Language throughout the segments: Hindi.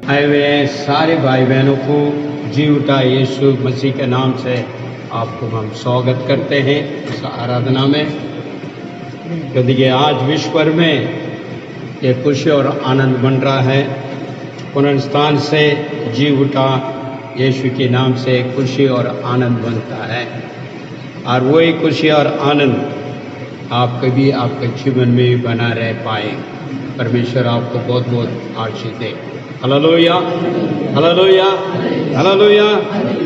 आए हुए सारे भाई बहनों को जी उठा यीशु मसीह के नाम से आपको हम स्वागत करते हैं इस आराधना में। क्योंकि आज विश्व भर में ये खुशी और आनंद बन रहा है। पुनरुत्थान से जी उठा यीशु के नाम से खुशी और आनंद बनता है, और वही खुशी और आनंद आप कभी आपके जीवन में भी बना रह पाए। परमेश्वर आपको बहुत बहुत आशीष दे। Hallelujah, hallelujah, hallelujah.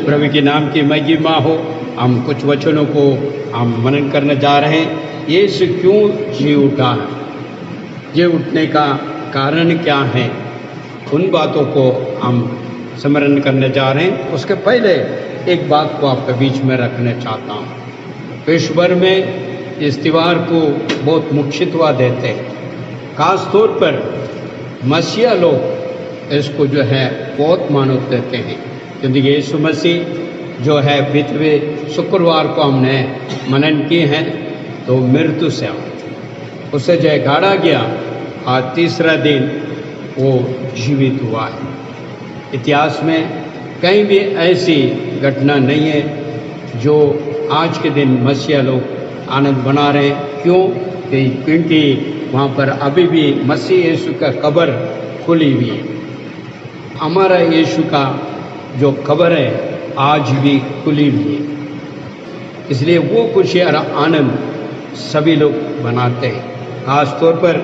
प्रभु के नाम की महिमा हो। हम कुछ वचनों को हम मनन करने जा रहे हैं। यीशु क्यों जी उठा, जी उठने का कारण क्या है, उन बातों को हम स्मरण करने जा रहे हैं। उसके पहले एक बात को आपके बीच में रखना चाहता हूँ। विश्व भर में इस त्योहार को बहुत मुख्यत्व देते हैं, खास तौर पर मसीहा लोग इसको जो है बहुत मान्यता देते हैं। क्योंकि यीशु मसीह जो है बीतवे शुक्रवार को हमने मनन किए हैं, तो मृत्यु से उसे जो है गाड़ा गया, आज तीसरा दिन वो जीवित हुआ है। इतिहास में कहीं भी ऐसी घटना नहीं है जो आज के दिन मसीहा लोग आनंद बना रहे हैं। क्यों? क्योंकि वहाँ पर अभी भी मसीह यीशु का कब्र खुली हुई है। हमारा यीशु का जो कब्र है आज भी खुली हुई है। इसलिए वो खुशी और आनंद सभी लोग बनाते हैं। खास तौर पर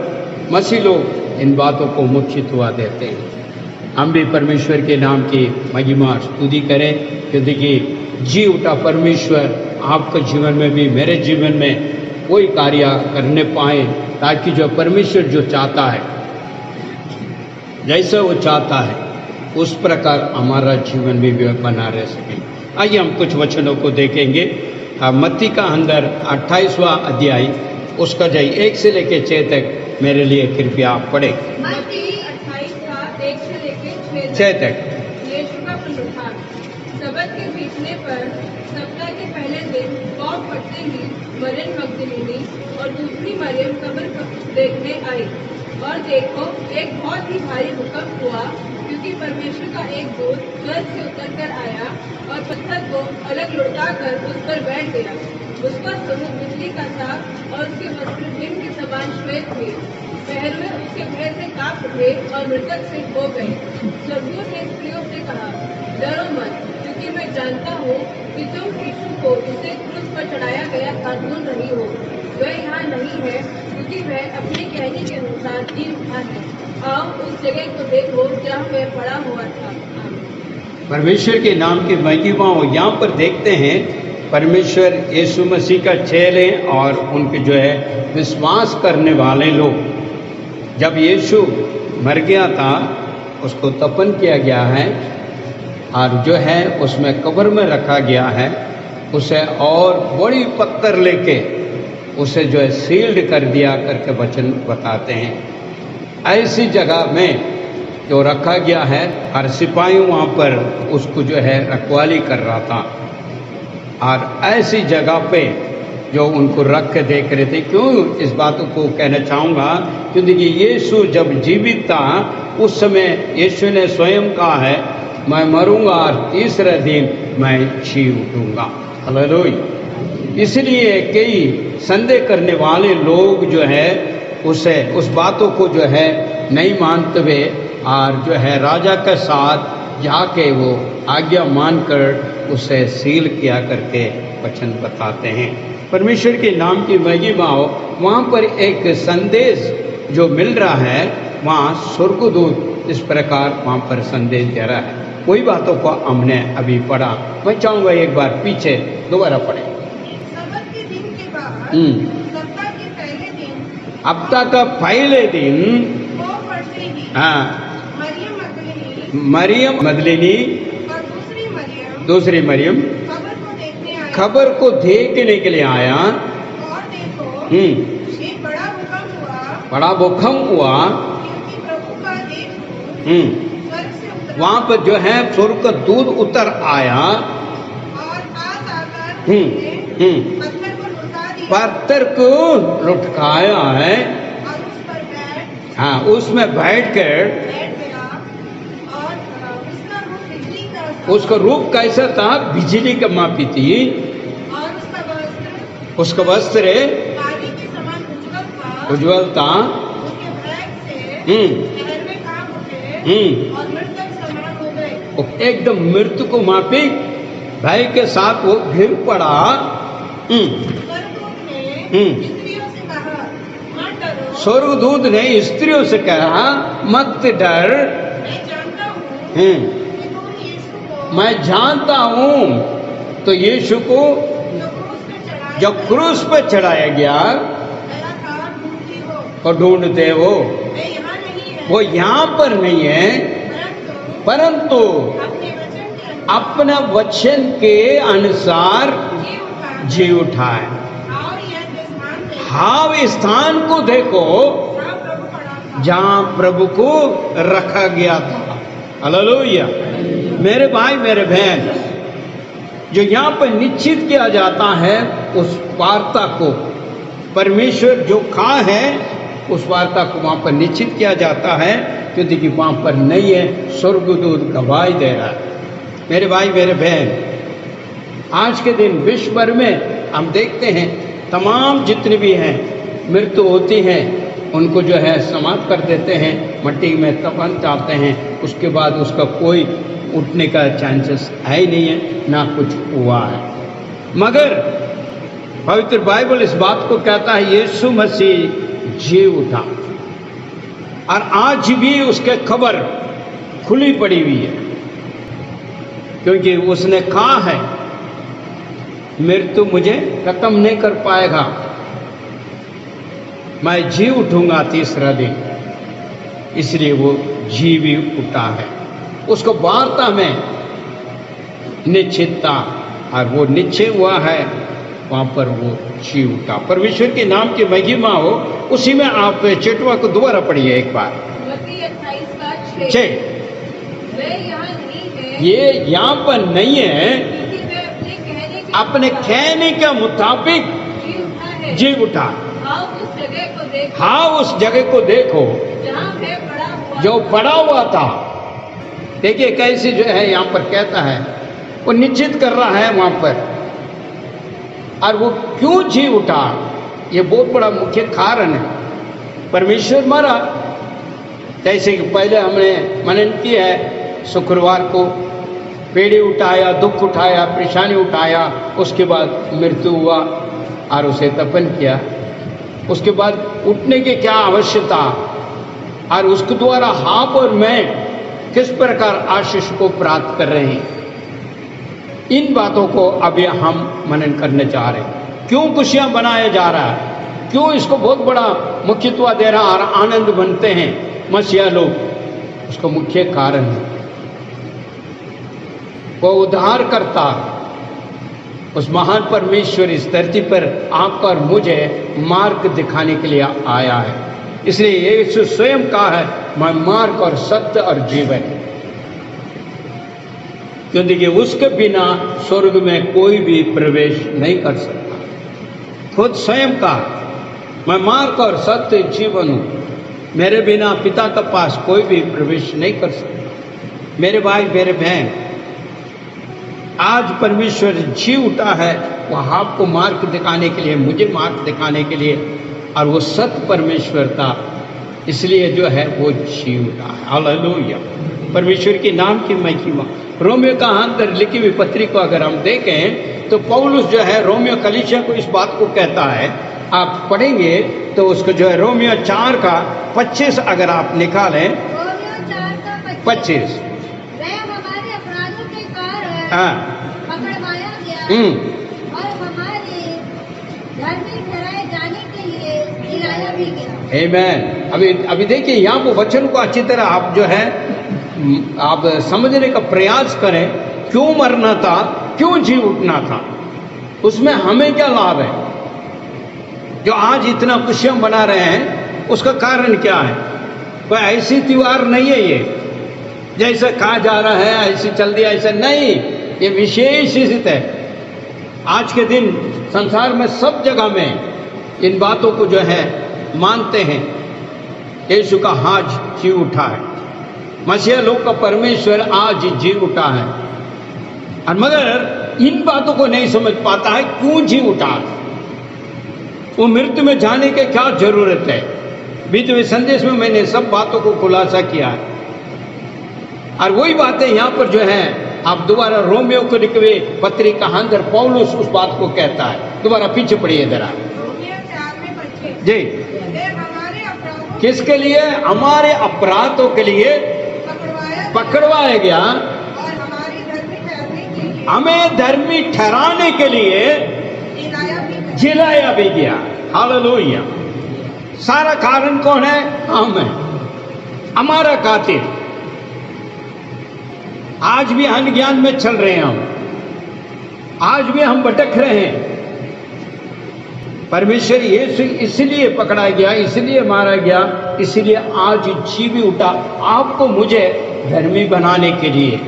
मसीह लोग इन बातों को मुख्यत्व देते हैं। हम भी परमेश्वर के नाम की महिमा स्तुति करें, क्योंकि जी उठा परमेश्वर आपके जीवन में भी मेरे जीवन में कोई कार्य करने पाए, ताकि जो परमेश्वर जो चाहता है, जैसे वो चाहता है, उस प्रकार हमारा जीवन भी बना रह सके। आइए हम कुछ वचनों को देखेंगे। मत्ती का अंदर 28वां अध्याय, उसका जय 1 से लेकर 6 तक मेरे लिए कृपया आप पढ़े। मत्ती 28 का 1 से लेकर 6 तक। यीशु का पुनरुत्थान। सबत के बीतने पर सप्ताह के पहले दिन पौंग पड़ते ही मरियम मगदलीनी और दूसरी मरियम कब्र देखने आई, और देखो एक बहुत ही भारी भूकंप हुआ, क्योंकि परमेश्वर का एक दूत स्वर्ग से उतर कर आया और पत्थर को अलग लुढ़काकर उस पर बैठ गया। उसका स्वरूप बिजली का था और उसके वस्त्र हिम के समान श्वेत थे। पहरुए उसके भय से कांप उठे और मृतक से हो गए। स्वर्गदूत ने स्त्रियों से कहा, डरो मत, क्योंकि मैं जानता हूँ कि तुम यीशु को जिसे क्रूस पर चढ़ाया गया था ढूंढ रही हो। वह यहाँ नहीं है, क्योंकि वह अपने कहने के अनुसार जी उठा है। आओ उस जगह को देखो जहाँ वह पड़ा हुआ था। परमेश्वर के नाम की महिमा हो। यहाँ पर देखते हैं परमेश्वर यीशु मसीह का चेले और उनके जो है विश्वास करने वाले लोग, जब यीशु मर गया था, उसको दफन किया गया है और जो है उसमें कब्र में रखा गया है, उसे और बड़ी पत्थर लेके उसे जो है सील्ड कर दिया करके वचन बताते हैं। ऐसी जगह में जो रखा गया है, हर सिपाही वहाँ पर उसको जो है रखवाली कर रहा था, और ऐसी जगह पे जो उनको रख के देख रहे थे। क्यों इस बात को कहना चाहूँगा? क्योंकि यीशु जब जीवित था, उस समय यीशु ने स्वयं कहा है, मैं मरूंगा और तीसरे दिन मैं जी उठूंगा। हालेलुया। इसलिए कई संदेह करने वाले लोग जो है उसे उस बातों को जो है नहीं मानते हुए, और जो है राजा के साथ जाके वो आज्ञा मानकर उसे सील किया करके वचन बताते हैं। परमेश्वर के नाम की महिमा हो। वहाँ पर एक संदेश जो मिल रहा है, वहाँ स्वर्गदूत इस प्रकार वहाँ पर संदेश दे रहा है। वही बातों को हमने अभी पढ़ा। मैं चाहूँगा एक बार पीछे दोबारा पढ़ें। सबत के दिन के बाद सप्ताह के पहले दिन, हफ्ता का पहले दिन, पौंग पड़ते ही हाँ, मरियम मगदलीनी और दूसरी दूसरी मरियम खबर को देखने के लिए आया। और देखो एक बड़ा भूकंप हुआ, क्योंकि प्रभु का एक दूत स्वर्ग से उतरा। वहाँ पर जो है स्वर्ग का दूत उतर आया और पास आकर पत्थर को लुढ़काया है, और उस पर बैठ हाँ, उसमें बैठ कर गया और उसका रूप कैसा था? बिजली का मापी थी। और उसका वस्त्र पानी के समान उज्ज्वल था। उसके बैग से शहर में काम उठे और मृतक समान हो गए। एकदम मृत्यु को मापी, भाई के साथ वो गिर पड़ा। स्वर्गदूत ने स्त्रियों से कहा मत डर, मैं जानता हूँ। तो यीशु को जब क्रूस पर चढ़ाया गया और ढूंढते वो यहाँ पर नहीं है, परंतु अपना वचन के अनुसार जी उठा है। हाव स्थान को देखो जहां प्रभु को रखा गया था। हालेलुया। मेरे भाई मेरे बहन, जो यहाँ पर निश्चित किया जाता है उस वार्ता को, परमेश्वर जो कहा है उस वार्ता को वहां पर निश्चित किया जाता है, क्योंकि वहां पर नहीं है, स्वर्गदूत गवाही दे रहा है। मेरे भाई मेरे बहन, आज के दिन विश्व भर में हम देखते हैं तमाम जितने भी हैं मृत्यु होती हैं, उनको जो है समाप्त कर देते हैं, मट्टी में दफन डालते हैं, उसके बाद उसका कोई उठने का चांसेस है ही नहीं है, ना कुछ हुआ है। मगर पवित्र बाइबल इस बात को कहता है यीशु मसीह जी उठा, और आज भी उसके खबर खुली पड़ी हुई है, क्योंकि उसने कहा है मृत्यु मुझे खत्म नहीं कर पाएगा, मैं जी उठूंगा तीसरा दिन। इसलिए वो जी भी उठा है। उसको वार्ता में निश्चितता, और वो निश्चय हुआ है, वहां पर वो जी उठा। परमेश्वर के नाम की महिमा हो। उसी में आप चेटवा को दोबारा पढ़िए एक बार। ये यहाँ पर नहीं है, अपने कहने के मुताबिक जी उठा। हाँ, उस जगह को देखो जो पड़ा हुआ था। देखिए कैसे जो है यहाँ पर कहता है, वो निश्चित कर रहा है वहां पर, और वो क्यों जी उठा, ये बहुत बड़ा मुख्य कारण है। परमेश्वर मरा, जैसे कि पहले हमने मनन की है, शुक्रवार को पीढ़ी उठाया, दुख उठाया, परेशानी उठाया, उसके बाद मृत्यु हुआ और उसे दफन किया। उसके बाद उठने की क्या आवश्यकता, और उसके द्वारा आप और मैं किस प्रकार आशीष को प्राप्त कर रहे हैं, इन बातों को अभी हम मनन करने जा रहे हैं। क्यों खुशियां बनाया जा रहा है, क्यों इसको बहुत बड़ा मुख्यत्व दे रहा और आनंद बनते हैं मसीहा लोग, उसका मुख्य कारण है वो उद्धार करता, उस महान परमेश्वर इस धरती पर आपका और मुझे मार्ग दिखाने के लिए आया है। इसलिए यीशु स्वयं कहा है, मैं मार्ग और सत्य और जीवन, क्योंकि उसके बिना स्वर्ग में कोई भी प्रवेश नहीं कर सकता। खुद स्वयं कहा, मैं मार्ग और सत्य जीवन हूं, मेरे बिना पिता के पास कोई भी प्रवेश नहीं कर सकता। मेरे भाई मेरे बहन, आज परमेश्वर जी उठा है, वह आपको मार्ग दिखाने के लिए, मुझे मार्ग दिखाने के लिए, और वो सत्य परमेश्वर था, इसलिए जो है वो जी उठा है। हालेलुया। परमेश्वर के नाम की महिमा। रोमियो का अंदर लिखी हुई पत्री को अगर हम देखें तो पौलुस जो है रोमियो कलीसिया को इस बात को कहता है, आप पढ़ेंगे तो उसको जो है रोमियो 4 का 25 अगर आप निकालें, 25 हाँ, पकड़वाया गया और हमारे धर्मी ठहराए जाने के लिए जिलाया भी गया। आमीन। अभी देखिए यहाँ वो वचन को अच्छी तरह आप जो है आप समझने का प्रयास करें, क्यों मरना था, क्यों जी उठना था, उसमें हमें क्या लाभ है। जो आज इतना खुशियां मना रहे हैं उसका कारण क्या है। कोई ऐसी त्योहार नहीं है ये जैसा कहा जा रहा है ऐसे चल दिया, ऐसा नहीं, ये विशेष है। आज के दिन संसार में सब जगह में इन बातों को जो है मानते हैं। यीशु का आज जी उठा है, मसीह लोग का परमेश्वर आज जी उठा है। और मगर इन बातों को नहीं समझ पाता है क्यों जी उठा, वो मृत्यु में जाने के क्या जरूरत है। बीते हुए संदेश में मैंने सब बातों को खुलासा किया है और वही बातें यहाँ पर जो है आप दोबारा रोमियो को लिखे हुए पत्रिका अंदर पौलुस उस बात को कहता है। दोबारा पीछे पढ़िए जरा जी। किसके लिए? हमारे अपराधों के लिए पकड़वाया गया, हमें धर्मी ठहराने के लिए जिलाया भी गया। हालेलुया। सारा कारण कौन है? हम है, हमारा कातिल। आज भी अज्ञान में चल रहे हैं हम, आज भी हम भटक रहे हैं। परमेश्वर यीशु इसलिए पकड़ा गया, इसलिए मारा गया, इसलिए आज जी भी उठा आपको मुझे धर्मी बनाने के लिए,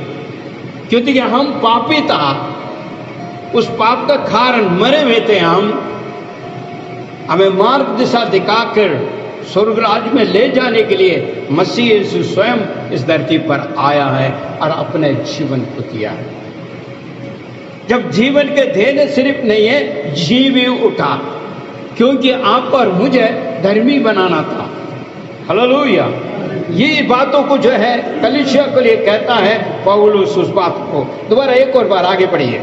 क्योंकि हम पापी था, उस पाप का कारण मरे हुए थे हम। हमें मार्ग दिशा दिखाकर स्वर्गराज में ले जाने के लिए मसीह यीशु स्वयं इस धरती पर आया है और अपने जीवन को दिया है। जब जीवन के देने सिर्फ नहीं है, जी भी उठा, क्योंकि आप और मुझे धर्मी बनाना था। हालेलुया। ये बातों को जो है कलीसिया के लिए कहता है पौलुस उस बात को। दोबारा एक और बार आगे पढ़िए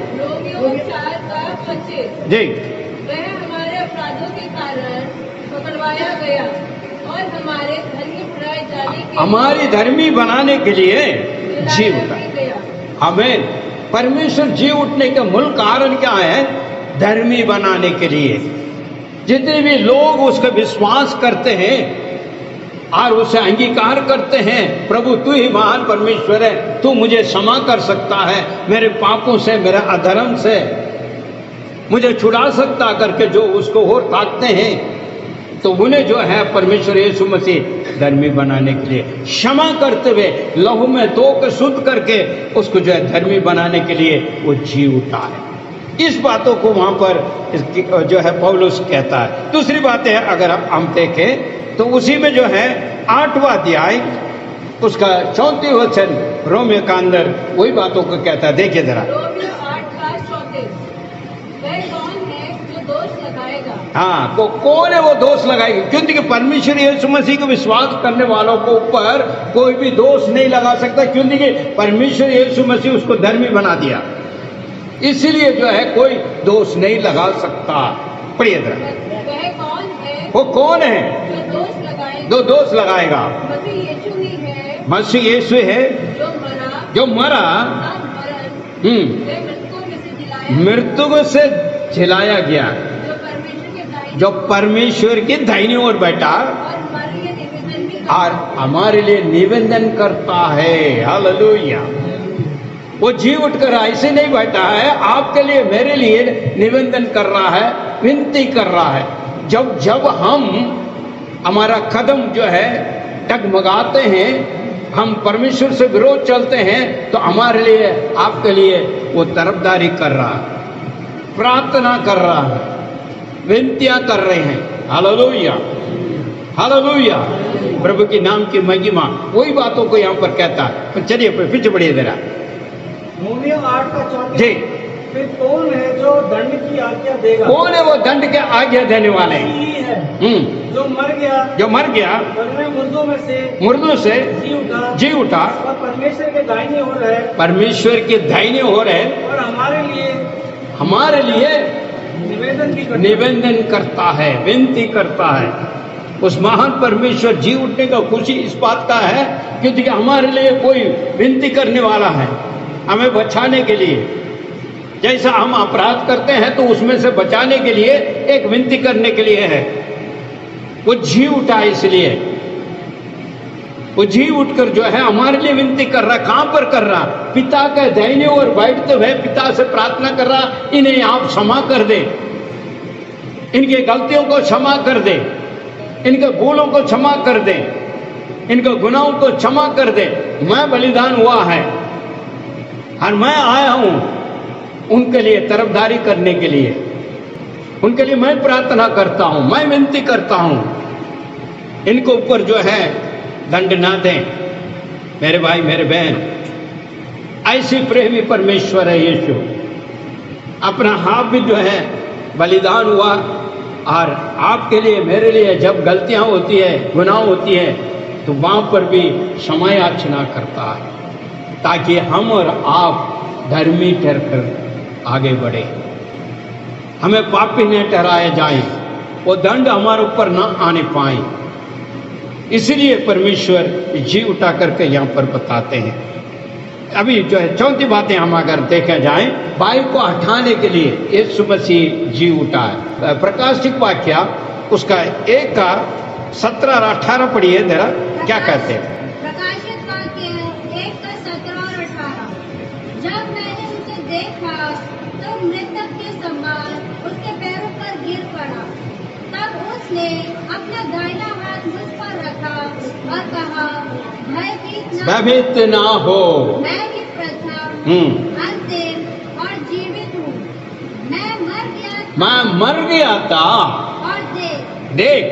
जी। वह हमारे अपराधों के कारण पकड़वाया गया और हमारे धर्मी बनाए जाने के, हमारी धर्मी बनाने के लिए जी उठा। हमें परमेश्वर जी उठने का मूल कारण क्या है? धर्मी बनाने के लिए। जितने भी लोग उसका विश्वास करते हैं और उसे अंगीकार करते हैं, प्रभु तू ही महान परमेश्वर है, तू मुझे क्षमा कर सकता है, मेरे पापों से, मेरे अधर्म से मुझे छुड़ा सकता करके जो उसको और ताकते हैं, तो उन्हें जो है परमेश्वर यीशु मसीह धर्मी बनाने के लिए क्षमा करते हुए लहू में धो के शुद्ध करके उसको जो है धर्मी बनाने के लिए वो जी उठा है। इस बातों को वहां पर जो है पौलुस कहता है। दूसरी बात है, अगर हम देखें तो उसी में जो है 8वां अध्याय उसका 34 वचन रोमियो का अंदर वही बातों को कहता है। देखिए जरा, हाँ, तो कौन है वो दोष लगाएगा? क्योंकि परमेश्वर यीशु मसीह को विश्वास करने वालों को ऊपर कोई भी दोष नहीं लगा सकता, क्योंकि परमेश्वर यीशु मसीह उसको धर्मी बना दिया, इसलिए जो है कोई दोष नहीं लगा सकता। पढ़िए जरा, वह कौन है? वो कौन है जो दोष लगाएगा? मसीह यीशु ही है, मसीह यीशु है जो मरा मृत्यु से जिलाया गया, जो परमेश्वर की दाहिनी ओर बैठा और हमारे लिए निवेदन करता है। हालेलुया। वो जी उठकर ऐसे नहीं बैठा है, आपके लिए, मेरे लिए निवेदन कर रहा है, विनती कर रहा है। जब जब हम हमारा कदम जो है डगमगाते हैं, हम परमेश्वर से विरोध चलते हैं, तो हमारे लिए, आपके लिए वो तरफदारी कर रहा है, प्रार्थना कर रहा है, विनतियां कर रहे हैं। Hallelujah, hallelujah. प्रभु के नाम की महिमा, वही बातों को यहाँ पर कहता है। तो चलिए पीछे बढ़िए जरा। रोमियो 8 जी। फिर कौन है जो दंड की आज्ञा देगा? कौन है वो दंड के आज्ञा देने वाले? जो मर गया मुर्दों से जी उठा और परमेश्वर के दाहिने ओर है, परमेश्वर के दाहिने ओर है, और हमारे लिए निवेदन करता है, विनती करता है। उस महान परमेश्वर जी उठने का खुशी इस बात का है क्योंकि हमारे लिए कोई विनती करने वाला है, हमें बचाने के लिए। जैसा हम अपराध करते हैं तो उसमें से बचाने के लिए एक विनती करने के लिए है। वो जी उठा, इसलिए वो जी उठकर जो है हमारे लिए विनती कर रहा। कहां पर कर रहा? पिता के दाहिने ओर बैठते हुए पिता से प्रार्थना कर रहा, इन्हें आप क्षमा कर दे, इनके गलतियों को क्षमा कर दे, इनके भूलों को क्षमा कर दे, इनके गुनाहों को क्षमा कर दे। मैं बलिदान हुआ है और मैं आया हूं उनके लिए तरफदारी करने के लिए, उनके लिए मैं प्रार्थना करता हूं, मैं विनती करता हूं, इनको ऊपर जो है दंड ना दें। मेरे भाई, मेरे बहन, ऐसी प्रेमी परमेश्वर है यीशु। अपना आप भी जो है बलिदान हुआ, और आपके लिए मेरे लिए जब गलतियां होती है, गुनाह होती है, तो वहाँ पर भी क्षमा याचना करता है, ताकि हम और आप धर्मी ठहरकर आगे बढ़े, हमें पापी न ठहराए जाए, वो दंड हमारे ऊपर ना आने पाए। इसलिए परमेश्वर जी उठा करके यहाँ पर बताते हैं। अभी जो है चौथी बातें हम अगर देखा जाए, भाई को हटाने के लिए यीशु मसीह जी उठा है। प्रकाशिक वाक्य उसका 1:17 और 18 पढ़िए जरा, क्या कहते हैं? प्रकाशित वाक्य 1:17 और 18। जब मैंने उसे देखा तो मृतक के समान उसके पैरों पर गिर पड़ा। तब उसने अपना दाहिना हाथ मुझ पर रखा और कहा, भयभीत ना हो, मैं ही प्रथम अंतिम और जीवित हूँ। मैं मर गया था और देख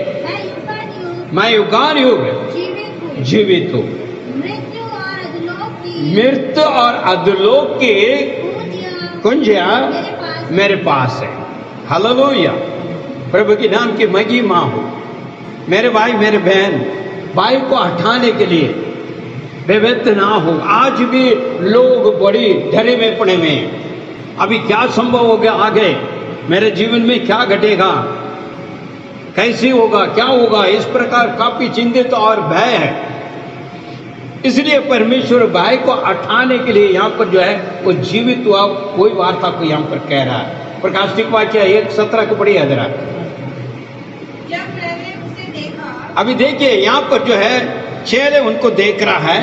मैं युगानुयुग जीवित हूँ। मृत्यु और अधोलोक की कुंजियां मेरे पास है। हालेलुया, प्रभु के नाम की महिमा हो। मेरे भाई मेरे बहन, भाई को हटाने के लिए बेवक्त ना हो। आज भी लोग बड़ी डरे में पड़े हुए हैं। अभी क्या संभव हो गया, आगे मेरे जीवन में क्या घटेगा, कैसे होगा, क्या होगा, इस प्रकार काफी चिंतित और भय है। इसलिए परमेश्वर भाई को हटाने के लिए यहाँ पर जो है वो जीवित हुआ, कोई वार्ता को यहाँ पर कह रहा है। प्रकाशिक वाक्य 1:17 को पढ़िए जरा। जब मैंने उसे देखा, अभी देखिए यहाँ पर जो है चेहरे उनको देख रहा है।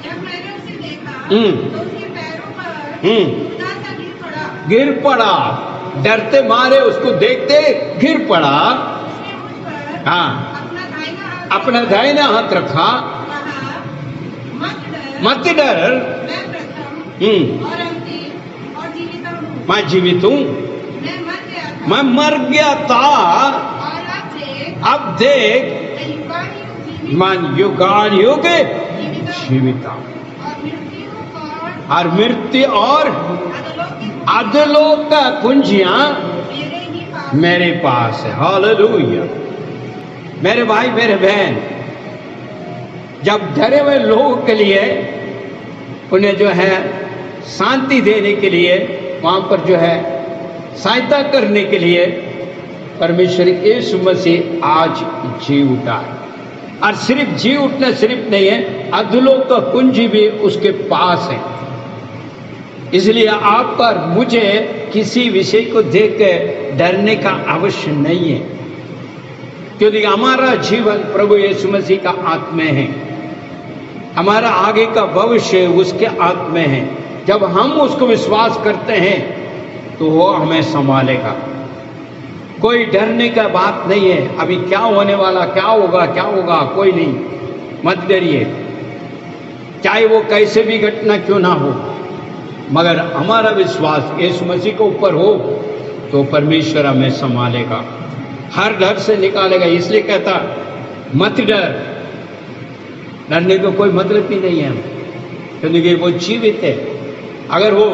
जब मैंने उसे देखा तो उसके पैरों पर मुर्दा सा गिर पड़ा। डरते मारे उसको देखते गिर पड़ा। उसने मुझ पर हाँ, अपना दाहिना हाथ रखा। कहा, मत डर, मैं प्रथम और अंतिम और जीवित हूँ। मैं जीवित हूँ। मैं मर गया था और अब देख मैं युगानुयुग जीवित हूँ। और मृत्यु और अधोलोक का कुंजियां मेरे पास है। हालेलुया, मेरे भाई मेरे बहन, जब डरे हुए लोगों के लिए उन्हें जो है शांति देने के लिए, वहां पर जो है सहायता करने के लिए परमेश्वर यीशु मसीह आज जी उठा है। और सिर्फ जी उठना सिर्फ नहीं है, अधोलोक का कुंजी भी उसके पास है। इसलिए आप पर मुझे किसी विषय को देख कर डरने का आवश्यक नहीं है, क्योंकि हमारा जीवन प्रभु यीशु मसीह का हाथ में है। हमारा आगे का भविष्य उसके हाथ में है। जब हम उसको विश्वास करते हैं तो वो हमें संभालेगा। कोई डरने का बात नहीं है। अभी क्या होने वाला, क्या होगा, कोई नहीं, मत डरिए, चाहे वो कैसे भी घटना क्यों ना हो। मगर हमारा विश्वास यीशु मसीह के ऊपर हो तो परमेश्वर हमें संभालेगा, हर डर से निकालेगा। इसलिए कहता मत डर, डरने का कोई मतलब ही नहीं है, क्योंकि वो जीवित है। अगर वो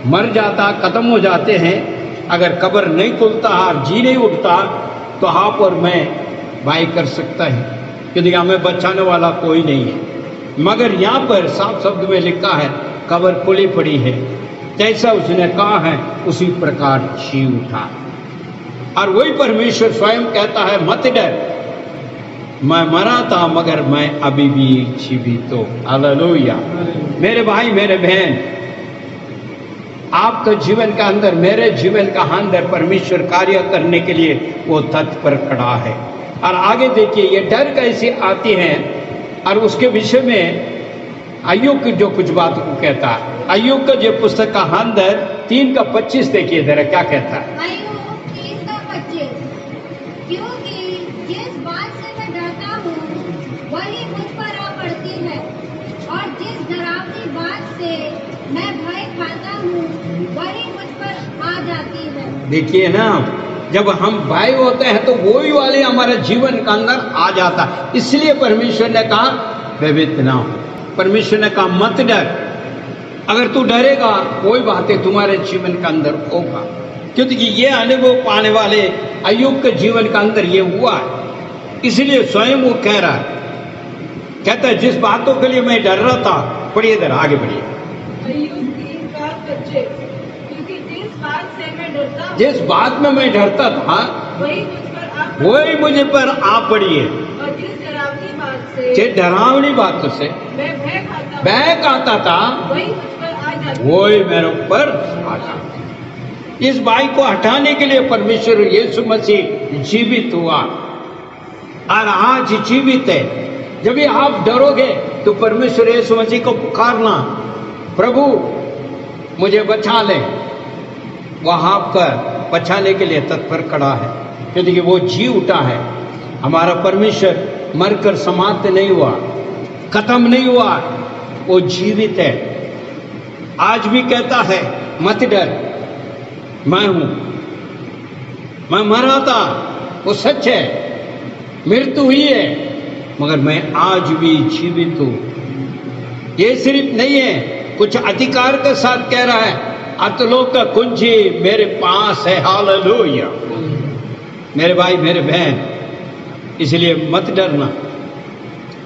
मर जाता, खत्म हो जाते हैं, अगर कब्र नहीं खुलता और जी नहीं उठता, तो आप और मैं भाई कर सकता है, क्योंकि हमें बचाने वाला कोई नहीं है। मगर यहाँ पर साफ शब्द में लिखा है कब्र खुली पड़ी है, जैसा उसने कहा है उसी प्रकार जी उठा। और वही परमेश्वर स्वयं कहता है मत डर, मैं मरा था मगर मैं अभी भी जीवित हूं। हालेलुया, मेरे भाई मेरे बहन, आपका जीवन का अंदर, मेरे जीवन का अंदर परमेश्वर कार्य करने के लिए वो तत्पर खड़ा है। और आगे देखिए ये डर कैसे आती है, और उसके विषय में अय्यूब की जो कुछ बात को कहता है। अय्यूब का जो पुस्तक का अंदर 3:25 देखिए जरा क्या कहता है। अय्यूब 3:25, क्योंकि जिस बात से मैं डरता हूँ वही मुझ पर आ पड़ती है, और जिस डरावनी बात से मैं भय खाता हूँ वही मुझ पर आ जाती है। देखिए ना, जब हम भय होते हैं तो वही वाले हमारे जीवन के अंदर आ जाता है। इसलिए परमेश्वर ने कहा भयभीत ना हो। परमेश्वर ने कहा मत डर, अगर तू डरेगा कोई बातें तुम्हारे जीवन के अंदर होगा, क्योंकि ये अनुभव पाने वाले अय्यूब के जीवन के अंदर ये हुआ है। इसलिए स्वयं वो कह रहा है, कहता है जिस बातों के लिए मैं डर रहा था, पढ़िए इधर आगे बढ़िए। अय्यूब 3 बात बच्चे, क्योंकि जिस बात से मैं डरता हूँ, जिस बात में मैं डरता था वही मुझे पर आ पड़ी है, और जिस डरावनी बात से, जिस डरावनी बातों से मैं भय खाता था वही मुझ पर आ जाती, वही मेरे ऊपर आ जाती। इस बाई को हटाने के लिए परमेश्वर यीशु मसीह जीवित हुआ और आज जीवित है। जब भी आप डरोगे तो परमेश्वर यीशु मसीह को पुकारना, प्रभु मुझे बचा ले। वह आपका बचाने के लिए तत्पर खड़ा है, क्योंकि वो जी उठा है। हमारा परमेश्वर मरकर समाप्त नहीं हुआ, खत्म नहीं हुआ, वो जीवित है। आज भी कहता है मत डर, मैं हूं, मैं मरा था, वो सच है, मृत्यु हुई है, मगर मैं आज भी जीवित हूं। ये सिर्फ नहीं है, कुछ अधिकार के साथ कह रहा है, अतलोक का कुंजी मेरे पास है। हालेलुया मेरे भाई मेरे बहन, इसलिए मत डरना,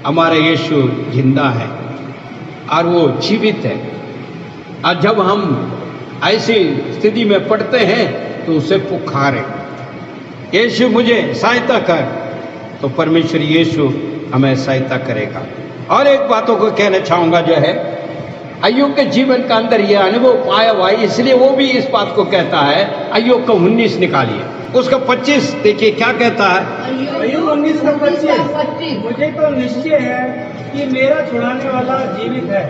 हमारा यीशु जिंदा है और वो जीवित है। और जब हम ऐसी स्थिति में पड़ते हैं तो उसे पुकारें, यीशु मुझे सहायता कर, तो परमेश्वर यीशु हमें सहायता करेगा। और एक बातों को कहना चाहूंगा, जो है अय्यूब के जीवन का अंदर यह अनुभव पाया हुआ है, इसलिए वो भी इस बात को कहता है। अय्यूब का 19 निकालिए, उसका 25 देखिए क्या कहता है। अय्यूब 19 का 25, मुझे तो निश्चय है कि मेरा छुड़ाने वाला जीवित है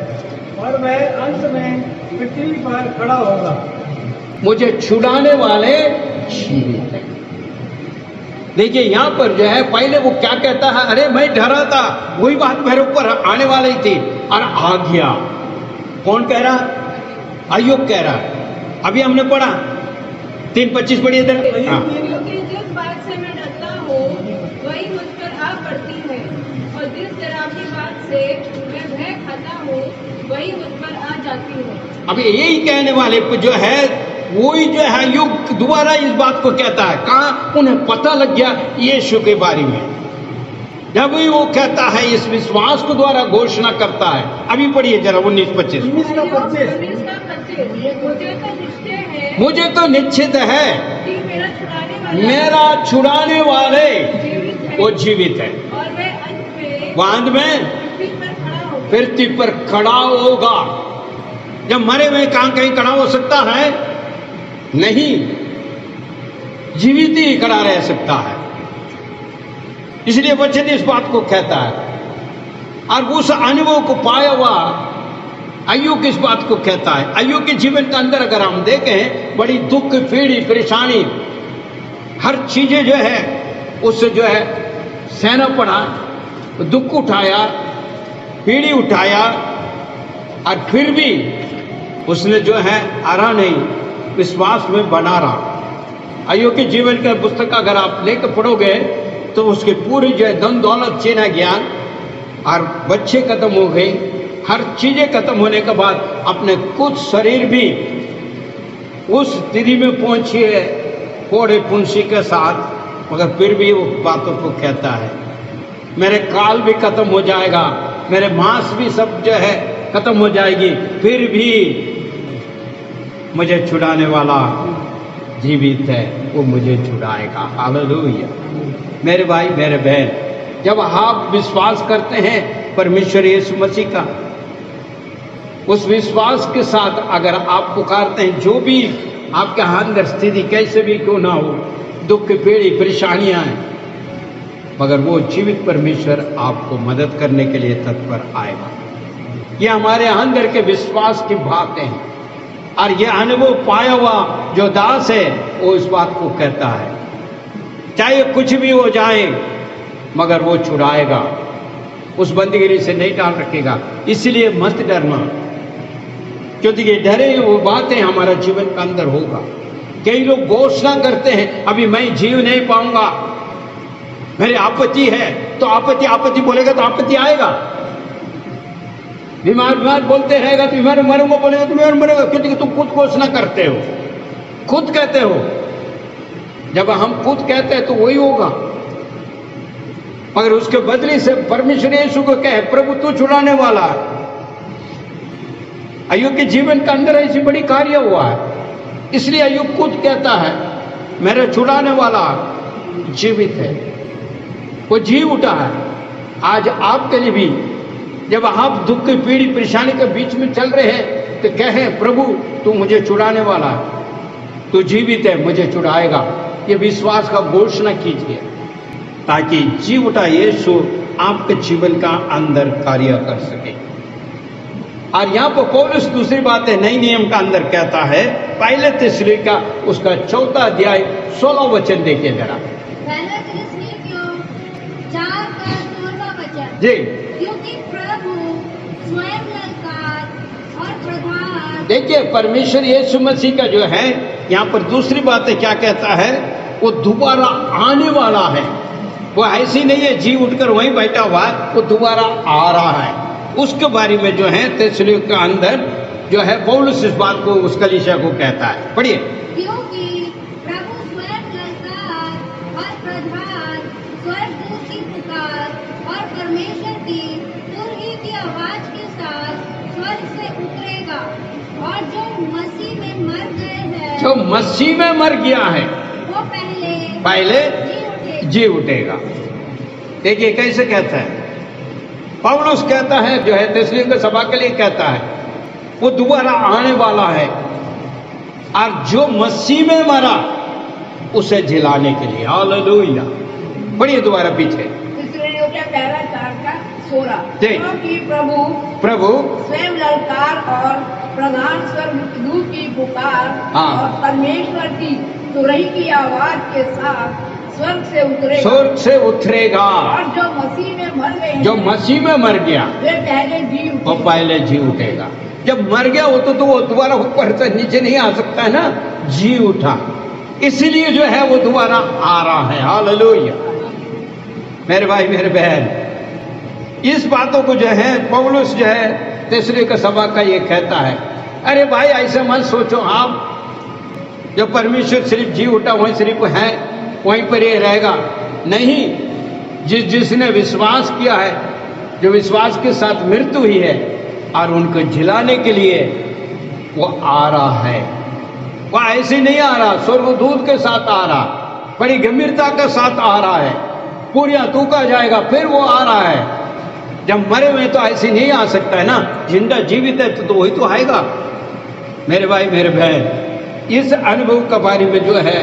और वह अंत में पृथ्वी पर खड़ा होगा। मुझे छुड़ाने वाले जीवित है। देखिए यहाँ पर जो है, पहले वो क्या कहता है, अरे मैं डरा था, वही बात मेरे ऊपर आने वाली थी और आ गया। कौन कह रहा? अय्यूब कह रहा। अभी हमने पढ़ा 3:25 पढ़िए इधर। क्योंकि जिस बात से मैं डरता हूँ वही मुझ पर आ पड़ती है, और जिस डरावनी बात से मैं भय खाता हूँ वही मुझ पर आ जाती है। अब यही कहने वाले जो है, वही जो है अय्यूब दोबारा इस बात को कहता है। कहाँ? उन्हें पता लग गया यीशु के बारे में, जब भी वो कहता है, इस विश्वास को द्वारा घोषणा करता है। अभी पढ़िए जरा 19:25। मुझे तो निश्चित है कि मेरा छुड़ाने वाले वो जीवित है, और वह अंत में पृथ्वी पर खड़ा होगा। जब मरे हुए कहीं खड़ा हो सकता है? नहीं, जीवित ही खड़ा रह सकता है। इसलिए वचन इस बात को कहता है। और उस अनुभव को पाया हुआ अय्यूब इस बात को कहता है। अय्यूब के जीवन के अंदर अगर हम देखें, बड़ी दुख, पीड़ी, परेशानी, हर चीजें जो है उससे जो है सहना पड़ा, दुख उठाया, पीड़ी उठाया, और फिर भी उसने जो है हारा नहीं, विश्वास में बना रहा। अय्यूब के जीवन का पुस्तक अगर आप लेकर पढ़ोगे तो उसके पूरी जो है धन दौलत, चेना, ज्ञान और बच्चे खत्म हो गई, हर चीजें खत्म होने के बाद अपने कुछ शरीर भी उस स्थिति में पहुंची है फोड़े फुंसी के साथ, मगर फिर भी वो बातों को कहता है, मेरे काल भी खत्म हो जाएगा, मेरे मांस भी सब जो है खत्म हो जाएगी, फिर भी मुझे छुड़ाने वाला जीवित है, वो मुझे छुड़ाएगा। हालेलुया मेरे भाई मेरे बहन, जब आप विश्वास करते हैं परमेश्वर यीशु मसीह का, उस विश्वास के साथ अगर आप पुकारते हैं, जो भी आपके अंदर स्थिति कैसे भी क्यों ना हो, दुख, पीड़ी, परेशानियां हैं, मगर वो जीवित परमेश्वर आपको मदद करने के लिए तत्पर आएगा। ये हमारे अंदर के विश्वास की बातें हैं, और ये अनुभव पाया हुआ जो दास है वो इस बात को कहता है, चाहे कुछ भी हो जाए मगर वो छुड़ाएगा, उस बंदीगिरी से नहीं डाल रखेगा। इसलिए मत डरना, क्योंकि ये डरे वो बातें हमारा जीवन के अंदर होगा। कई लोग घोषणा करते हैं, अभी मैं जीव नहीं पाऊंगा, मेरी आपत्ति है, तो आपत्ति बोलेगा तो आपत्ति आएगा। बीमार बीमार बोलते रहेगा तो बीमार मरूंगा, बोलेगा तो बीमार मरेगा, क्योंकि तुम खुद घोषणा करते हो, खुद कहते हो। जब हम खुद कहते हैं तो वही होगा, मगर उसके बदले से परमेश्वर यीशु को कहे प्रभु तू छुड़ाने वाला है। अय्यूब के जीवन के अंदर ऐसी बड़ी कार्य हुआ है, इसलिए अय्यूब खुद कहता है मेरा छुड़ाने वाला जीवित है, वो जी उठा है। आज आपके लिए भी जब आप दुख की पीड़ी परेशानी के बीच में चल रहे हैं तो कहें प्रभु तू मुझे छुड़ाने वाला है, तू जीवित है, मुझे छुड़ाएगा। ये विश्वास का घोषणा कीजिए ताकि जी उठा यीशु आपके जीवन का अंदर कार्य कर सके। और यहाँ पर पौलुस दूसरी बात है नई नियम का अंदर कहता है, पहले थिस्सलुनीका उसका 4 अध्याय 16 वचन देखिए जरा। जी क्योंकि प्रभु स्वयं ललकार और प्रधान। देखिए परमेश्वर यीशु मसीह का जो है यहाँ पर दूसरी बात है क्या कहता है, वो दोबारा आने वाला है। वो ऐसी नहीं है जी उठकर वहीं बैठा हुआ है, वो दोबारा आ रहा है। उसके बारे में जो है थिस्सलुनीका के अंदर जो है पौलुस इस बात को उस कलीसिया को कहता है। पढ़िए। क्योंकि प्रभु स्वयं ललकार और प्रधान स्वर्गदूत की पुकार और परमेश्वर की तुरही की आवाज के साथ स्वर्ग से उतरेगा, और जो मसीह में मर गए हैं, जो मसीह में मर गया है वो पहले जी उठेगा। देखिए कैसे कहता है पौलुस, कहता है जो है थिस्सलुनीका सभा के लिए कहता है वो दोबारा आने वाला है, और जो मसीह में मरा उसे जिलाने के लिए। हालेलुया। पढ़िए दोबारा पीछे। पहला 4:16 जी। क्योंकि प्रभु स्वयं ललकार और प्रधान स्वर्गदूत की पुकार और परमेश्वर की तुरही की आवाज के साथ स्वर्ग से उतरेगा, और जो मसीह में मर गए, जो मसीह में मर गया वो पहले जी उठेगा। जब मर गया हो तो वो दोबारा ऊपर से नीचे नहीं आ सकता है ना, जी उठा, इसलिए जो है वो दोबारा आ रहा है। हालेलुया। मेरे भाई मेरे बहन, इस बातों को जो है पौलुस जो है थिस्सलुनीका सभा का ये कहता है, अरे भाई ऐसे मत सोचो आप जो परमेश्वर सिर्फ जी उठा वहीं सिर्फ है वहीं पर ये रहेगा। नहीं, जिसने विश्वास किया है, जो विश्वास के साथ मृत्यु हुई है और उनको जिलाने के लिए वो आ रहा है। वो ऐसे नहीं आ रहा, स्वर्गदूत के साथ आ रहा, बड़ी गंभीरता के साथ आ रहा है, पूरिया तूका जाएगा, फिर वो आ रहा है। जब मरे हुए तो ऐसे नहीं आ सकता है ना, जिंदा जीवित है तो वही तो आएगा। मेरे भाई मेरे बहन, इस अनुभव के बारे में जो है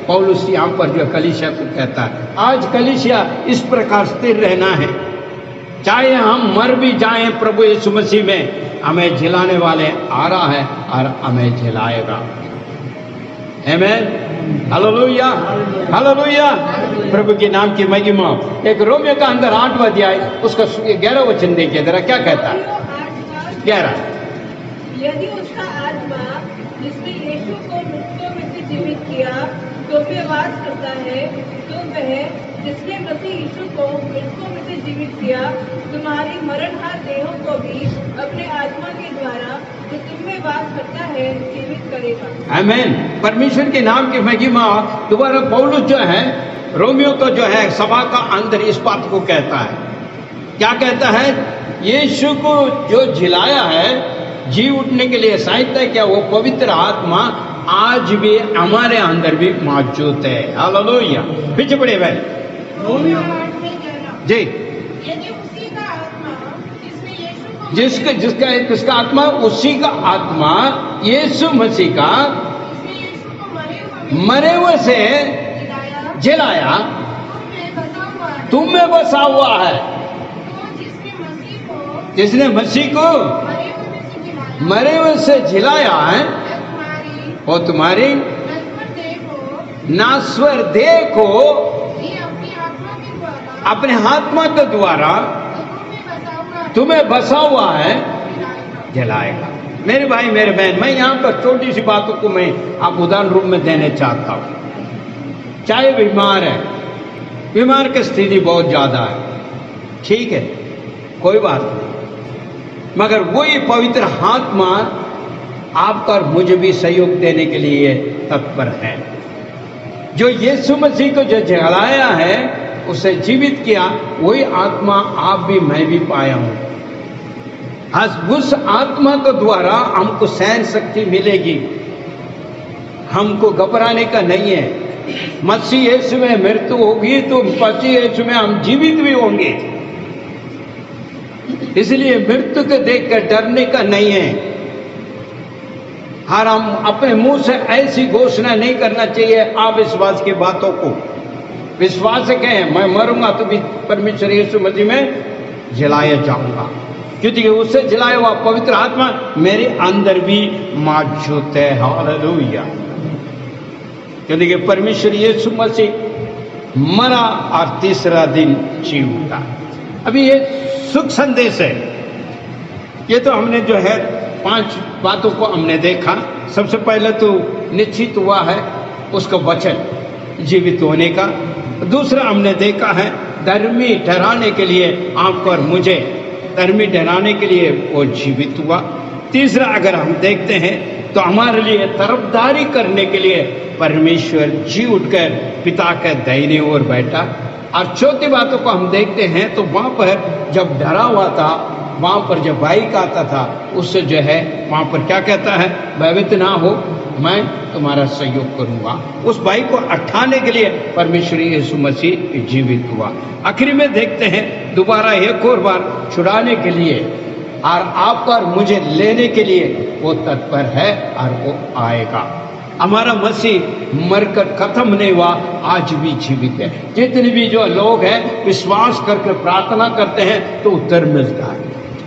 पौलुस यहाँ पर जो कलीसिया को कहता है, आज कलीसिया इस प्रकार स्थिर रहना है, चाहे हम मर भी जाएं प्रभु यीशु मसीह में, हमें जिलाने वाले आ रहा है और हमें जिलाएगा। आमीन। Hallelujah, hallelujah. प्रभु के नाम की महिमा। एक रोमियो का अंदर 8वां अध्याय उसका 11 वचन देखिए जरा, क्या कहता है। 11 यदि उसका आत्मा जिसने यीशु को मृतकों में से जीवित किया तो भी वास करता है, तो वह जिसने मसीह यीशु को मृतकों में से जीवित किया तुम्हारी मरणहार देहों को भी अपने आत्मा के द्वारा जो तुम में वास करता है जीवित करेगा। आमीन। परमेश्वर के नाम की महिमा। दोबारा पौलुस जो है रोमियो को जो है सभा का अंदर इस बात को कहता है, क्या कहता है, यीशु को जो जिलाया है जी उठने के लिए सहायता है, क्या वो पवित्र आत्मा आज भी हमारे अंदर भी मौजूद है। हालेलुया। पीछे पड़े भाई जी। यदि उसी का आत्मा जिसने यीशु को जिसका आत्मा, उसी का आत्मा यीशु मसीह का मरे हुए से जिलाया तुम में बसा हुआ है, जिसने मसीह को मरे हुए से जिलाया है, वो तुम्हारी नाश्वर देह को अपने आत्मा के द्वारा तुम्हें बसा हुआ है जलाएगा। मेरे भाई मेरे बहन, मैं यहाँ पर छोटी सी बातों को मैं आप उदाहरण रूप में देने चाहता हूँ। चाहे बीमार है, बीमार की स्थिति बहुत ज़्यादा है, ठीक है, कोई बात नहीं, मगर वही पवित्र आत्मा आपका और मुझे भी सहयोग देने के लिए तत्पर है। जो यीशु मसीह को जो जलाया है, उसे जीवित किया, वही आत्मा आप भी मैं भी पाया हूं। आज उस आत्मा के द्वारा हमको सहन शक्ति मिलेगी, हमको घबराने का नहीं है। मसीह यीशु में मृत्यु होगी तो मसीह यीशु में हम जीवित भी होंगे, इसलिए मृत्यु को देखकर डरने का नहीं है। हर हम अपने मुंह से ऐसी घोषणा नहीं करना चाहिए अविश्वास की बातों को। विश्वास से कहें मैं मरूंगा तो भी परमेश्वर यीशु मसीह में जलाया जाऊंगा, क्योंकि उससे जलाया हुआ पवित्र आत्मा मेरे अंदर भी मौजूद है। हालेलुया। क्योंकि परमेश्वर यीशु मसीह मरा और तीसरा दिन जी उठा। अभी ये सुख संदेश है। ये तो हमने जो है 5 बातों को हमने देखा। सबसे पहले तो निश्चित हुआ है उसका वचन जीवित होने का। दूसरा हमने देखा है धर्मी ठहराने के लिए आपको और मुझे धर्मी ठहराने के लिए वो जीवित हुआ। तीसरा अगर हम देखते हैं तो हमारे लिए तरफदारी करने के लिए परमेश्वर जी उठकर पिता के दाहिने ओर बैठा। और चौथी बातों को हम देखते हैं तो वहां पर जब डरा हुआ था, वहां पर जब भाई आता था, उससे जो है वहां पर क्या कहता है, भयभीत ना हो, मैं तुम्हारा सहयोग करूंगा। उस भाई को उठाने के लिए परमेश्वर यीशु मसीह जीवित हुआ। आखिरी में देखते हैं दोबारा एक और बार छुड़ाने के लिए और आपका और मुझे लेने के लिए वो तत्पर है और वो आएगा। हमारा मसीह मरकर खत्म नहीं हुआ, आज भी जीवित है। जितने भी जो लोग हैं विश्वास करके प्रार्थना करते हैं तो उत्तर मिलता है।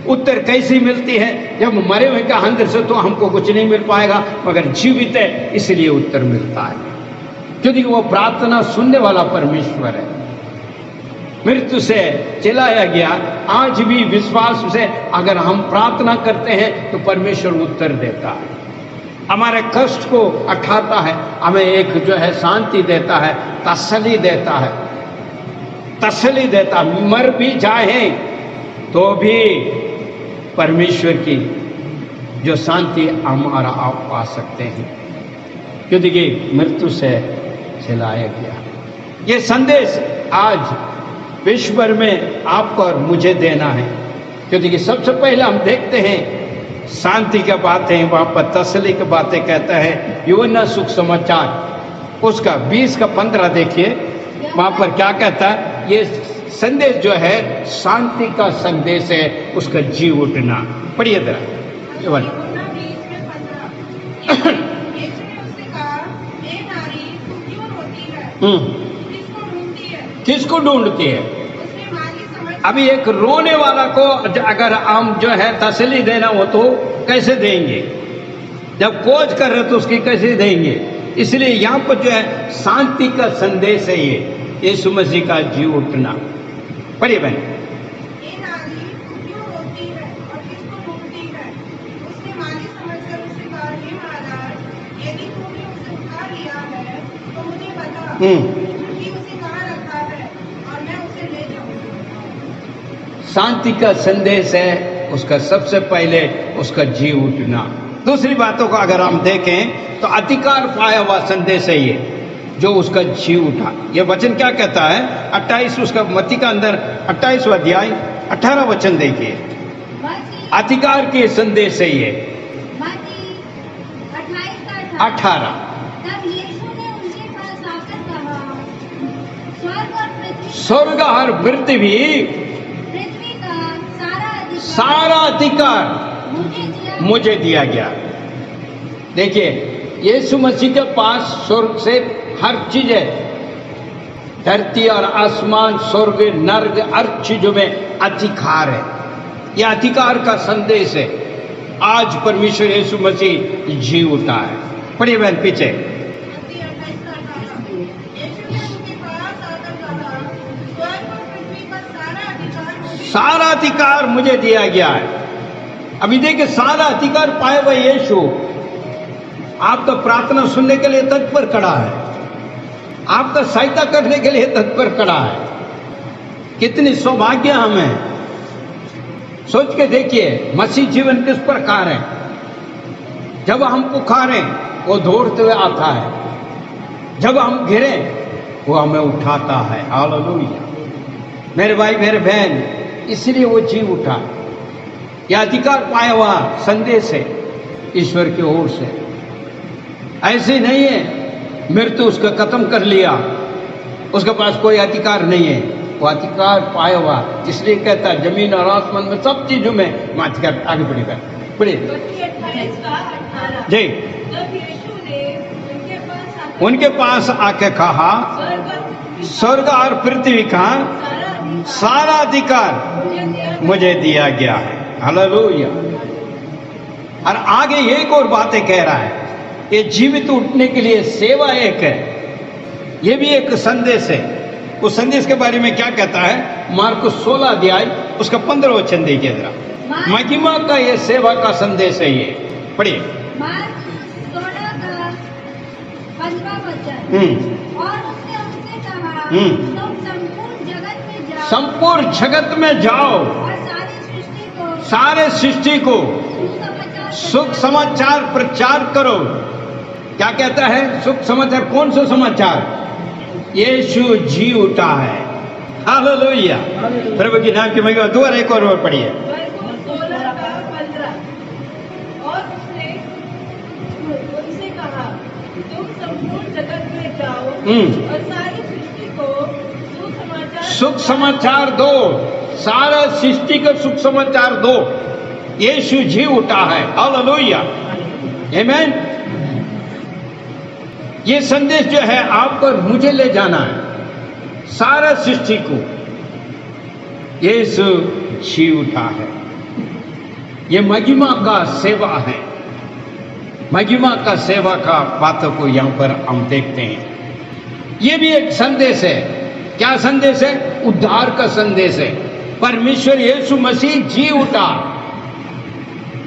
उत्तर कैसी मिलती है? जब मरे हुए का अंदर से तो हमको कुछ नहीं मिल पाएगा, मगर जीवित है इसलिए उत्तर मिलता है, क्योंकि वो प्रार्थना सुनने वाला परमेश्वर है। मृत्यु से चलाया गया, आज भी विश्वास से अगर हम प्रार्थना करते हैं तो परमेश्वर उत्तर देता है। हमारे कष्ट को उठाता है, हमें एक जो है शांति देता है, तसल्ली देता है, तसल्ली देता। मर भी जाए तो भी परमेश्वर की जो शांति हमारा आप पा सकते हैं, क्योंकि मृत्यु से चलाया गया। ये संदेश आज विश्व भर में आपको और मुझे देना है, क्योंकि सबसे पहले हम देखते हैं शांति की बातें, वहां पर तसल्ली की बातें कहता है। यूहन्ना सुख समाचार उसका 20 का 15 देखिए, वहां पर क्या कहता है। ये संदेश जो है शांति का संदेश है, उसका जी उठना। पढ़िए जरा। किसको ढूंढती है? अभी एक रोने वाला को अगर हम जो है तसल्ली देना हो तो कैसे देंगे? जब खोज कर रहे तो उसकी कैसे देंगे? इसलिए यहाँ पर जो है शांति का संदेश है ये, यीशु मसीह का जी उठना। पढ़िए बहन। शांति का संदेश है उसका सबसे पहले उसका जी उठना। दूसरी बातों को अगर हम देखें तो अधिकार पाया हुआ संदेश है ये, जो उसका जी उठा। ये वचन क्या कहता है? 28 उसका मत्ती का अंदर 28वां अध्याय 18 वचन देखिए। अधिकार के संदेश है ये 18। स्वर्ग और पृथ्वी सारा अधिकार मुझे दिया गया। देखिए यीशु मसीह के पास स्वर्ग से हर चीज है, धरती और आसमान, स्वर्ग, नर्क, हर चीजों में अधिकार है। यह अधिकार का संदेश है। आज परमेश्वर यीशु मसीह जी उठा है। पढ़िए बहन पीछे। सारा अधिकार मुझे दिया गया है। अभी देखिए सारा अधिकार पाए हुए यीशु आपका प्रार्थना सुनने के लिए तत्पर खड़ा है, आपका सहायता करने के लिए तत्पर खड़ा है। कितनी सौभाग्य हमें, सोच के देखिए मसीह जीवन किस प्रकार है। जब हम पुकारें वो दौड़ते हुए आता है, जब हम गिरे वो हमें उठाता है। हालेलुया। मेरे भाई मेरे बहन, इसलिए वो जी उठा। यह अधिकार पाया हुआ संदेश है ईश्वर की ओर से। ऐसे नहीं है मृत्यु उसका खत्म कर लिया, उसके पास कोई अधिकार नहीं है। वो अधिकार पाया हुआ, इसलिए कहता है जमीन और आसमान में सब चीजों में माधिकार। आगे बढ़ेगा, पढ़िए जी। जब यीशु ने उनके पास आके कहा, स्वर्ग और पृथ्वी का सारा अधिकार मुझे दिया गया है। हालेलुया। और आगे एक और बातें कह रहा है, ये जीवित उठने के लिए सेवा एक है, ये भी एक संदेश है। उस संदेश के बारे में क्या कहता है? मार्कुस 16 अध्याय उसका 15 वचन देखिए जरा। महिमा का ये सेवा का संदेश है, ये पढ़िए। मार्कुस 16 का 15 वचन। और उसने उनसे कहा, तुम संपूर्ण जगत में जाओ, संपूर्ण जगत में जाओ और सारे सृष्टि को सुख समाचार प्रचार करो। क्या कहता है? सुख समाचार। कौन सा समाचार? यीशु जी उठा है। हालेलुया। प्रभु की नाम की महिमा। दोबारा एक और पढ़िए। मरकुस 16 का 15। और उसने उनसे कहा, तुम संपूर्ण जगत में जाओ और सारी सृष्टि को सुख समाचार दो। सारा सृष्टि को सुख समाचार दो। यीशु जी उठा है। हालेलुया। आमीन। ये संदेश जो है आपको मुझे ले जाना है, सारा सृष्टि को यीशु जी उठा है। ये महिमा का सेवा है। महिमा का सेवा का बातों को यहां पर हम देखते हैं। ये भी एक संदेश है। क्या संदेश है? उद्धार का संदेश है। परमेश्वर यीशु मसीह जी उठा,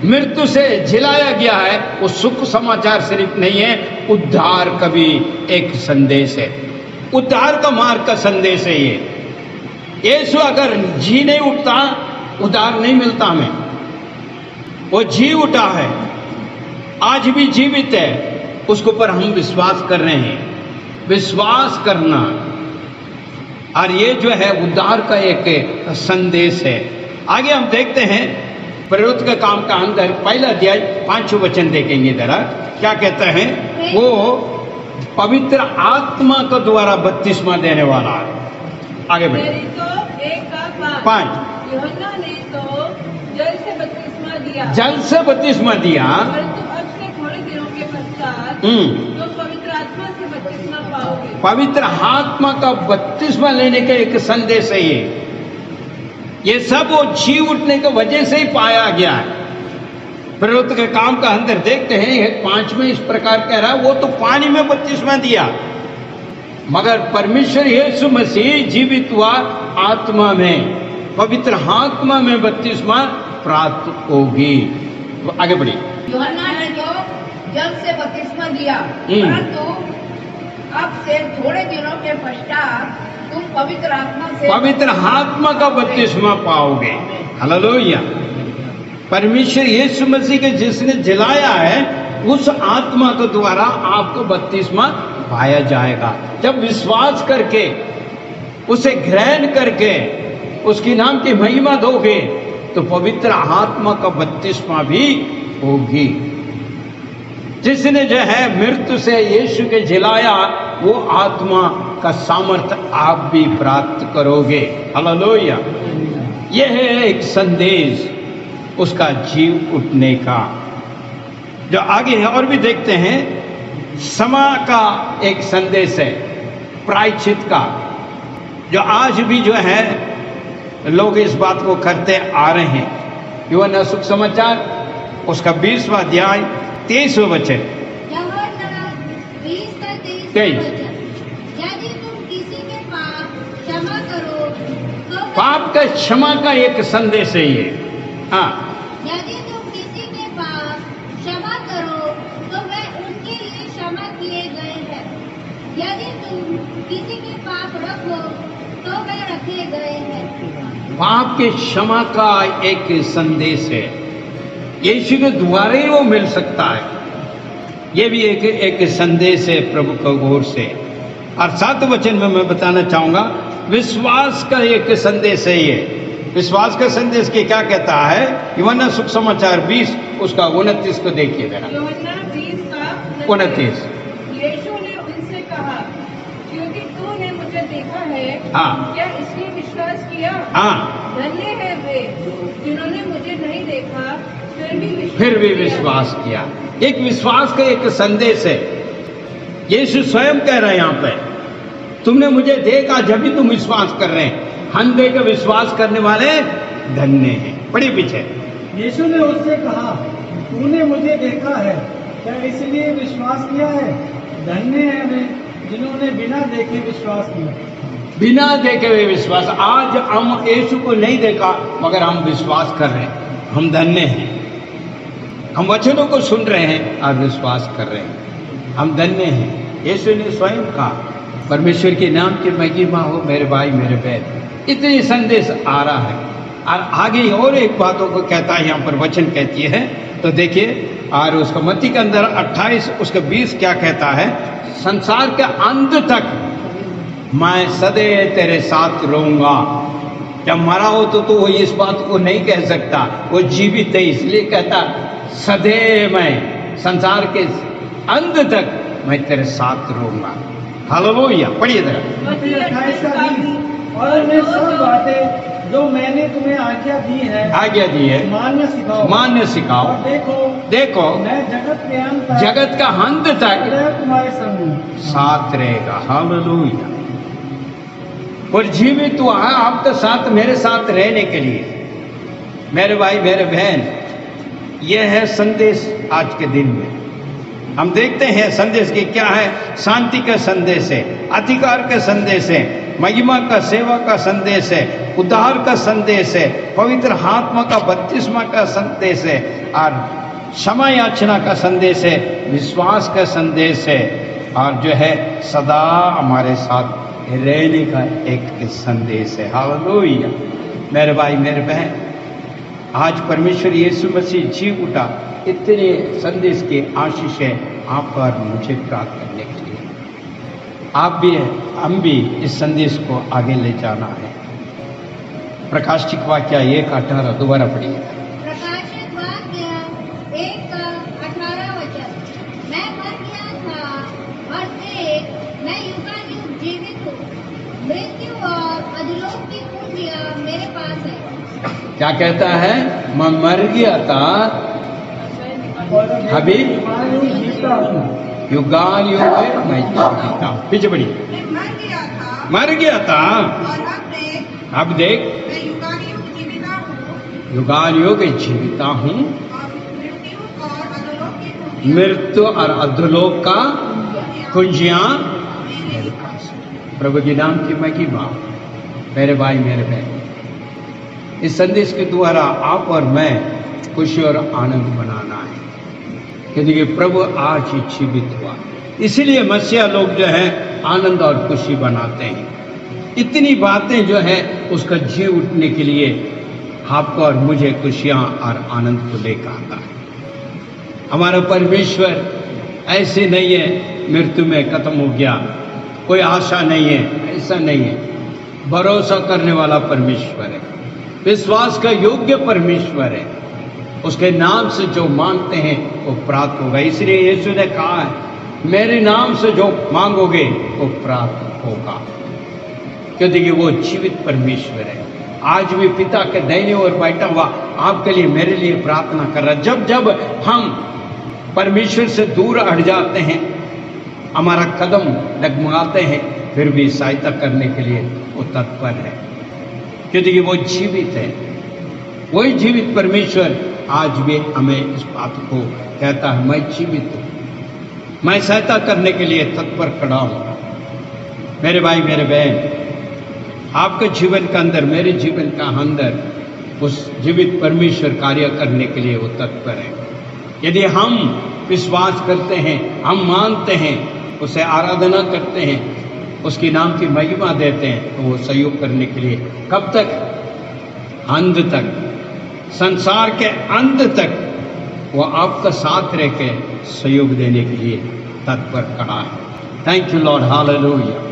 मृत्यु से जिलाया गया है। वो सुख समाचार सिर्फ नहीं है, उद्धार का भी एक संदेश है। उद्धार का मार्ग का संदेश है ये। यीशु अगर जी नहीं उठता, उद्धार नहीं मिलता हमें। वो जी उठा है, आज भी जीवित है, उसके ऊपर हम विश्वास कर रहे हैं। विश्वास करना, और ये जो है उद्धार का एक संदेश है। आगे हम देखते हैं प्रवृत्ति के काम का अंदर पहला अध्याय 5 वचन देखेंगे जरा। क्या कहता है? वो पवित्र आत्मा के द्वारा बपतिस्मा देने वाला है। आगे बढ़े। तो 1 का 5। यूहन्ना ने तो जल से बपतिस्मा दिया, जल से बपतिस्मा दिया, परंतु अब से थोड़े दिनों के पश्चात तुम पवित्र आत्मा से बपतिस्मा पाओगे। पवित्र आत्मा का बपतिस्मा लेने का एक संदेश है ये सब वो जी उठने की वजह से ही पाया गया है। प्रवृत्ति के काम का अंदर देखते हैं 5 में इस प्रकार कह रहा है, वो तो पानी में बपतिस्मा दिया, मगर परमेश्वर यीशु मसीह जीवित हुआ आत्मा में, पवित्र आत्मा में बपतिस्मा प्राप्त होगी। आगे बढ़िए। यूहन्ना ने तो जल से बपतिस्मा दिया, परंतु अब से थोड़े दिनों के पश्चात तुम पवित्र आत्मा का बपतिस्मा पाओगे। हालेलुया। परमेश्वर यीशु मसीह के जिसने जिलाया है, उस आत्मा के द्वारा आपको बपतिस्मा पाया जाएगा। जब विश्वास करके, उसे ग्रहण करके, उसकी नाम की महिमा दोगे, तो पवित्र आत्मा का बपतिस्मा भी होगी। जिसने जो है मृत्यु से यीशु के जिलाया, वो आत्मा का सामर्थ्य आप भी प्राप्त करोगे। हालेलुया। यह है एक संदेश उसका जीव उठने का। जो आगे है और भी देखते हैं, क्षमा का एक संदेश है, प्रायश्चित का, जो आज भी जो है लोग इस बात को करते आ रहे हैं। यूहन्ना सुख समाचार उसका 20वां अध्याय 23वां वचन। यदि तुम किसी के पाप क्षमा करो तो पाप का क्षमा का एक संदेश है ये। हाँ, यदि तुम किसी के पाप क्षमा करो तो वह उनके लिए क्षमा किए गए हैं। यदि तुम किसी के पाप रखो तो वे रखे गए हैं। पाप के क्षमा का एक संदेश है, यीशु के द्वारा ही वो मिल सकता है। ये भी एक संदेश है प्रभु की ओर से। और 7 वचन में मैं बताना चाहूंगा, विश्वास का एक संदेश है ये। विश्वास का संदेश के क्या कहता है? यूहन्ना सुसमाचार 20 उसका 29 को देखिए जरा। यूहन्ना 20 का 29। यीशु ने उनसे कहा, क्योंकि तूने मुझे देखा है, हाँ। क्या इसलिए विश्वास किया? हाँ, धन्य है वे जिन्होंने मुझे नहीं देखा फिर भी विश्वास किया। एक विश्वास का एक संदेश है। यीशु स्वयं कह रहे हैं यहाँ पे, तुमने मुझे देखा जब भी तुम विश्वास कर रहे हैं। हम देख विश्वास करने वाले धन्य हैं। पढ़िए पीछे। यीशु ने उससे कहा, तूने मुझे देखा है, क्या इसलिए विश्वास किया है? धन्य है वे जिन्होंने बिना देखे विश्वास किया। बिना देखे हुए विश्वास। आज हम यीशु को नहीं देखा मगर हम विश्वास कर रहे हैं, हम धन्य हैं। हम वचनों को सुन रहे हैं और विश्वास कर रहे हैं, हम धन्य हैं। यीशु ने स्वयं कहा, परमेश्वर के नाम की महिमा हो मेरे भाई मेरे बहन। इतनी संदेश आ रहा है। और आगे और एक बातों को कहता है, यहाँ पर वचन कहती है, तो देखिए। और उसका मत्ती के अंदर 28 उसका 20 क्या कहता है? संसार के अंत तक मैं सदैव तेरे साथ रहूंगा। जब मरा हो तो वो इस बात को नहीं कह सकता, वो जीवित है इसलिए कहता सदैव मैं संसार के अंत तक मैं तेरे साथ रहूंगा। हालेलुया। पढ़िए जरा। 28 का 20। और मैं सब बातें जो मैंने तुम्हें आज्ञा दी है मानना सिखाओ। और देखो मैं जगत के अंत तक जगत का अंत तक तुम्हारे संग हूं। साथ रहेगा। हालेलुया। और जीवित हुआ है आपके साथ, मेरे साथ रहने के लिए। मेरे भाई मेरे बहन, यह है संदेश आज के दिन में। हम देखते हैं संदेश की क्या है। शांति का संदेश है, अधिकार का संदेश है, महिमा का सेवा का संदेश है, उद्धार का संदेश है, पवित्र आत्मा का बपतिस्मा का संदेश है, और क्षमा याचना का संदेश है, विश्वास का संदेश है, और जो है सदा हमारे साथ रहने का एक संदेश है। हालेलुया। मेरे भाई मेरे बहन, आज परमेश्वर यीशु मसीह जी उठा। इतने संदेश के आशीष है आप और मुझे प्राप्त करने के लिए। आप भी हम भी इस संदेश को आगे ले जाना है। प्रकाशित वाक्य 1:18 दोबारा पढ़िए। प्रकाशित वाक्य 1:18 वचन। मैं मर गया था और देख मैं युगानुयुग जीवित हूँ। मृत्यु और अधोलोक की कुंजियां मेरे पास है। क्या कहता है? मैं मर गया था, अभी युगान युग में मैं जीवित हूँ। पीछे बढ़िए। मर गया था अब देख मैं युगानुयुग जीविता हूँ। युगान युग जीविता हूँ। मृत्यु और अधोलोक का कुंजियां मेरे पास। प्रभु के नाम की महिमा। मेरे भाई मेरे बहन, इस संदेश के द्वारा आप और मैं खुशी और आनंद मनाना है, क्योंकि प्रभु आज ही जीवित हुआ। इसीलिए मसीहा लोग जो है आनंद और खुशी बनाते हैं। इतनी बातें जो है उसका जी उठने के लिए आपको और मुझे खुशियां और आनंद को लेकर आता है। हमारा परमेश्वर ऐसे नहीं है मृत्यु में खत्म हो गया, कोई आशा नहीं है, ऐसा नहीं है। भरोसा करने वाला परमेश्वर है, विश्वास का योग्य परमेश्वर है। उसके नाम से जो मांगते हैं वो प्राप्त होगा। इसलिए यीशु ने कहा है, मेरे नाम से जो मांगोगे वो प्राप्त होगा, क्योंकि वो जीवित परमेश्वर है। आज भी पिता के दाहिने ओर बैठा हुआ आपके लिए मेरे लिए प्रार्थना कर रहा है। जब जब हम परमेश्वर से दूर हट जाते हैं, हमारा कदम डगमगाते हैं, फिर भी सहायता करने के लिए वो तत्पर है, क्योंकि वो जीवित है। वही जीवित परमेश्वर आज भी हमें इस बात को कहता है, मैं जीवित हूँ, मैं सहायता करने के लिए तत्पर खड़ा हूँ। मेरे भाई मेरे बहन, आपके जीवन का अंदर, मेरे जीवन का अंदर उस जीवित परमेश्वर कार्य करने के लिए वो तत्पर है। यदि हम विश्वास करते हैं, हम मानते हैं, उसे आराधना करते हैं, उसके नाम की महिमा देते हैं, तो वो सहयोग करने के लिए कब तक? अंत तक, संसार के अंत तक वो आपका साथ रह के सहयोग देने के लिए तत्पर खड़ा है। Thank you Lord, hallelujah.